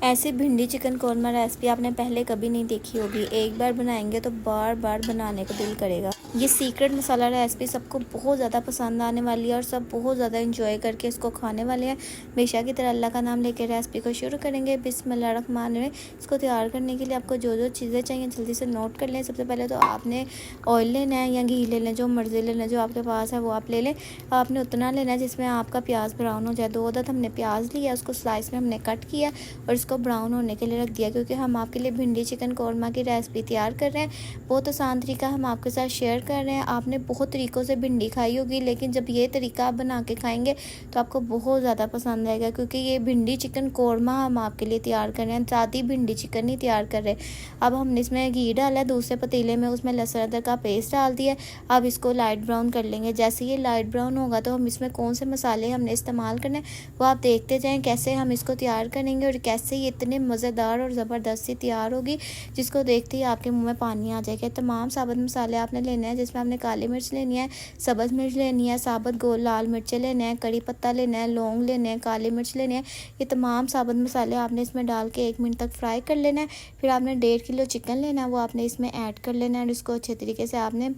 ऐसी भिंडी chicken korma recipe आपने पहले कभी नहीं देखी होगी। एक बार बनाएंगे तो बार बार बनाने को दिल करेगा। ये सीक्रेट मसाला रेसिपी सबको बहुत ज़्यादा पसंद आने वाली है और सब बहुत ज़्यादा इंजॉय करके इसको खाने वाले हैं। हमेशा की तरह अल्लाह का नाम लेकर रेसिपी को शुरू करेंगे। बिस्मिल्लाहिर्रहमानिर्रहीम। इसको तैयार करने के लिए आपको जो जो चीज़ें चाहिए जल्दी से नोट कर लें। सबसे पहले तो आपने ऑयल लेना है या घी ले लें, जो मर्ज़ी ले लें, जो आपके पास है वो आप ले लें। आपने उतना लेना है जिसमें आपका प्याज ब्राउन हो जाए। 2 अदद हमने प्याज लिया, उसको स्लाइस में हमने कट किया और इसको ब्राउन होने के लिए रख दिया, क्योंकि हम आपके लिए भिंडी चिकन कौरमा की रेसिपी तैयार कर रहे हैं। बहुत आसान तरीका हम आपके साथ शेयर कर रहे हैं। आपने बहुत तरीक़ों से भिंडी खाई होगी, लेकिन जब ये तरीका आप बना के खाएंगे तो आपको बहुत ज़्यादा पसंद आएगा, क्योंकि ये भिंडी चिकन कौरमा हम आपके लिए तैयार कर रहे हैं, सादी भिंडी चिकन नहीं तैयार कर रहे। अब हमने इसमें घी डाला है, दूसरे पतीले में उसमें लहसुन अदरक का पेस्ट डाल दिया। अब इसको लाइट ब्राउन कर लेंगे। जैसे ये लाइट ब्राउन होगा तो हम इसमें कौन से मसाले हमने इस्तेमाल करने वो आप देखते जाएँ, कैसे हम इसको तैयार करेंगे और कैसे ये इतने मज़ेदार और ज़बरदस्त सी तैयार होगी, जिसको देखते ही आपके मुंह में पानी आ जाएगा। तमाम साबुत मसाले आपने लेने हैं, जिसमें आपने काली मिर्च लेनी है, सब्ज़ मिर्च लेनी है, साबुत गोल लाल मिर्चें लेने हैं, कड़ी पत्ता लेना है, लौंग लेने हैं, काली मिर्च लेने हैं। ये तमाम साबुत मसाले आपने इसमें डाल के 1 मिनट तक फ्राई कर लेना है। फिर आपने 1.5 किलो चिकन लेना है, वो आपने इसमें ऐड कर लेना है और इसको अच्छे तरीके से आपने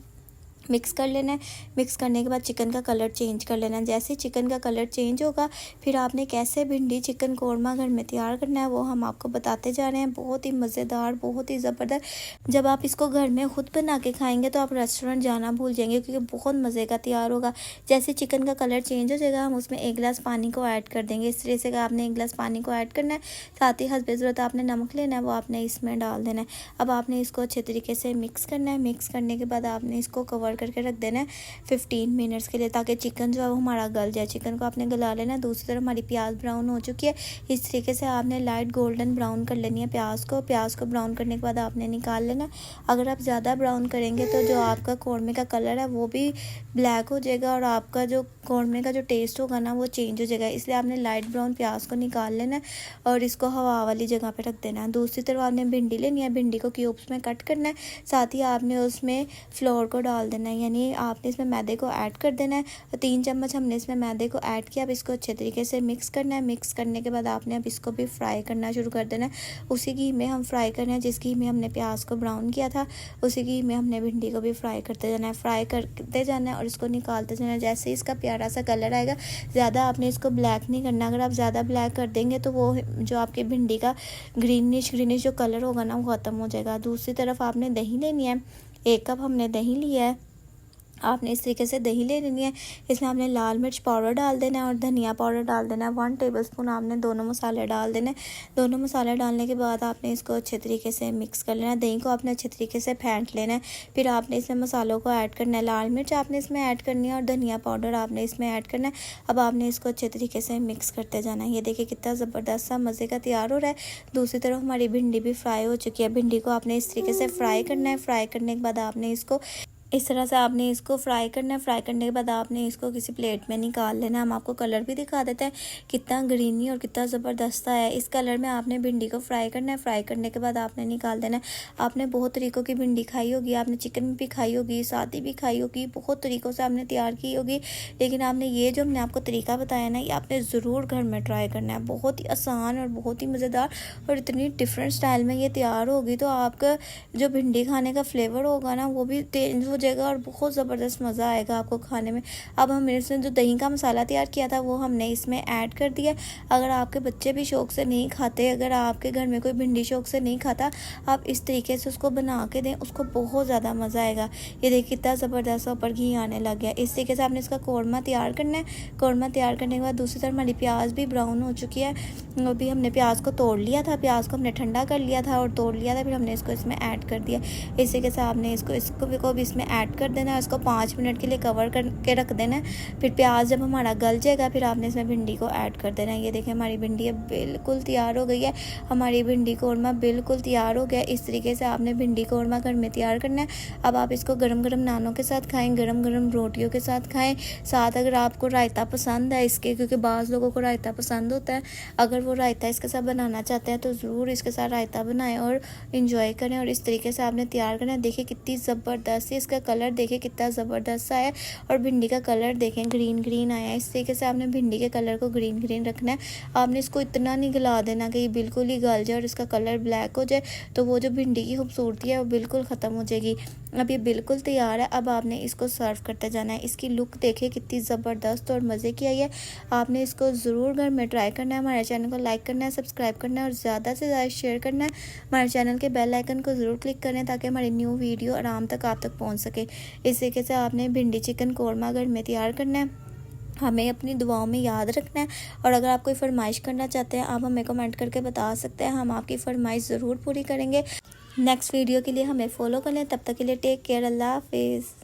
मिक्स कर लेना है। मिक्स करने के बाद चिकन का कलर चेंज कर लेना है। जैसे चिकन का कलर चेंज होगा फिर आपने कैसे भिंडी चिकन कौरमा घर में तैयार करना है वो हम आपको बताते जा रहे हैं। बहुत ही मज़ेदार, बहुत ही ज़बरदस्त। जब आप इसको घर में खुद बना के खाएंगे तो आप रेस्टोरेंट जाना भूल जाएंगे, क्योंकि बहुत मज़े का तैयार होगा। जैसे चिकन का कलर चेंज हो जाएगा हम उसमें 1 गिलास पानी को ऐड कर देंगे। इस तरह से आपने 1 गिलास पानी को ऐड करना है। साथ ही हस्बे ज़रूरत आपने नमक लेना है, वो आपने इसमें डाल देना है। अब आपने इसको अच्छे तरीके से मिक्स करना है। मिक्स करने के बाद आपने इसको कवर करके रख देना है 15 मिनट्स के लिए, ताकि चिकन जो है वो हमारा गल जाए। चिकन को आपने गला लेना है। दूसरी तरफ हमारी प्याज ब्राउन हो चुकी है। इस तरीके से आपने लाइट गोल्डन ब्राउन कर लेनी है प्याज को। प्याज को ब्राउन करने के बाद आपने निकाल लेना। अगर आप ज़्यादा ब्राउन करेंगे तो जो आपका कौरमे का कलर है वो भी ब्लैक हो जाएगा और आपका जो कौरमे का जो टेस्ट होगा ना वो चेंज हो जाएगा। इसलिए आपने लाइट ब्राउन प्याज को निकाल लेना है और इसको हवा वाली जगह पे रख देना है। दूसरी तरफ आपने भिंडी लेनी है, भिंडी को क्यूब्स में कट करना है। साथ ही आपने उसमें फ्लोर को डाल देना है, यानी आपने इसमें मैदे को ऐड कर देना है। 3 चम्मच हमने इसमें मैदे को ऐड किया। अब इसको अच्छे तरीके से मिक्स करना है। मिक्स करने के बाद आपने अब इसको भी फ्राई करना शुरू कर देना है। उसी घी में हम फ्राई करना है जिस घी में हमने प्याज को ब्राउन किया था, उसी घी में हमने भिंडी को भी फ्राई करते जाना है। फ्राई करते जाना है और इसको निकालते जाना है। जैसे इसका प्यारा सा कलर आएगा, ज़्यादा आपने इसको ब्लैक नहीं करना। अगर आप ज़्यादा ब्लैक कर देंगे तो वो जो आपकी भिंडी का ग्रीनिश जो कलर होगा ना वो ख़त्म हो जाएगा। दूसरी तरफ आपने दही लेनी है। 1 कप हमने दही लिया है। आपने इस तरीके से दही ले लेनी है। इसमें आपने लाल मिर्च पाउडर डाल देना है और धनिया पाउडर डाल देना है। 1 टेबलस्पून आपने दोनों मसाले डाल देने हैं। दोनों मसाले डालने के बाद आपने इसको अच्छे तरीके से मिक्स कर लेना है। दही को आपने अच्छे तरीके से फेंट लेना है। फिर आपने इसमें मसालों को ऐड करना है। लाल मिर्च आपने इसमें ऐड करनी है और धनिया पाउडर आपने इसमें ऐड करना है। अब आपने इसको अच्छे तरीके से मिक्स करते जाना है। ये देखिए कितना ज़बरदस्त सा मज़े का तैयार हो रहा है। दूसरी तरफ हमारी भिंडी भी फ्राई हो चुकी है। भिंडी को आपने इस तरीके से फ्राई करना है। फ्राई करने के बाद आपने इसको इस तरह से आपने इसको फ्राई करना है। फ्राई करने के बाद आपने इसको किसी प्लेट में निकाल लेना। हम आपको कलर भी दिखा देते हैं कितना ग्रीनी और कितना ज़बरदस्त है। इस कलर में आपने भिंडी को फ्राई करना है। फ्राई करने के बाद आपने निकाल देना है। आपने बहुत तरीक़ों की भिंडी खाई होगी, आपने चिकन भी खाई होगी, सादी भी खाई होगी, बहुत तरीक़ों से आपने तैयार की होगी, लेकिन आपने ये जो हमने आपको तरीका बताया ना ये आपने ज़रूर घर में ट्राई करना है। बहुत ही आसान और बहुत ही मज़ेदार और इतनी डिफरेंट स्टाइल में ये तैयार होगी तो आपका जो भिंडी खाने का फ्लेवर होगा ना वो भी चेंज हो जाएगा और बहुत ज़बरदस्त मज़ा आएगा आपको खाने में। अब हम इसमें जो दही का मसाला तैयार किया था वो हमने इसमें ऐड कर दिया। अगर आपके बच्चे भी शौक़ से नहीं खाते, अगर आपके घर में कोई भिंडी शौक़ से नहीं खाता, आप इस तरीके से उसको बना के दें, उसको बहुत ज़्यादा मज़ा आएगा। ये देखिए कितना ज़बरदस्त ऊपर घी आने लग गया। इस तरीके से आपने इसका कौरमा तैयार करना है। कौरमा तैयार करने के बाद दूसरी तरफ हमारी प्याज भी ब्राउन हो चुकी है। अभी हमने प्याज को तोड़ लिया था, प्याज को हमने ठंडा कर लिया था और तोड़ लिया था। फिर हमने इसको इसमें ऐड कर दिया। इस तरीके से आपने इसको भी इसमें ऐड कर देना है। इसको 5 मिनट के लिए कवर करके रख देना है। फिर प्याज जब हमारा गल जाएगा फिर आपने इसमें भिंडी को ऐड कर देना है। ये देखिए हमारी भिंडी बिल्कुल तैयार हो गई है। हमारी भिंडी कौरमा बिल्कुल तैयार हो गया। इस तरीके से आपने भिंडी कौरमा घर में तैयार करना है। अब आप इसको गरम गरम नानों के साथ खाएँ, गरम गरम रोटियों के साथ खाएँ। साथ अगर आपको रायता पसंद है इसके, क्योंकि बाज़ लोगों को रायता पसंद होता है, अगर वो रायता इसके साथ बनाना चाहते हैं तो ज़रूर इसके साथ रायता बनाएं और इंजॉय करें। और इस तरीके से आपने तैयार करना है। देखिए कितनी ज़बरदस्त इसका इसका कलर देखिए कितना ज़बरदस्त आया है और भिंडी का कलर देखें ग्रीन ग्रीन आया है। इस तरीके से आपने भिंडी के कलर को ग्रीन ग्रीन रखना है। आपने इसको इतना नहीं गला देना कि ये बिल्कुल ही गल जाए और इसका कलर ब्लैक हो जाए, तो वो जो भिंडी की खूबसूरती है वो बिल्कुल ख़त्म हो जाएगी। अब ये बिल्कुल तैयार है। अब आपने इसको सर्व करते जाना है। इसकी लुक देखिए कितनी ज़बरदस्त और मज़े की आई है। आपने इसको ज़रूर घर में ट्राई करना है। हमारे चैनल को लाइक करना है, सब्सक्राइब करना है और ज़्यादा से ज़्यादा शेयर करना है। हमारे चैनल के बेल आइकन को ज़रूर क्लिक करें ताकि हमारी न्यू वीडियो आराम तक आप तक पहुँच सके। इस तरीके से आपने भिंडी चिकन कौरमा घर में तैयार करना है। हमें अपनी दुआओं में याद रखना है और अगर आप कोई फरमाइश करना चाहते हैं आप हमें कमेंट करके बता सकते हैं, हम आपकी फरमाइश ज़रूर पूरी करेंगे। नेक्स्ट वीडियो के लिए हमें फॉलो कर लें। तब तक के लिए टेक केयर, अल्लाह हाफिज़।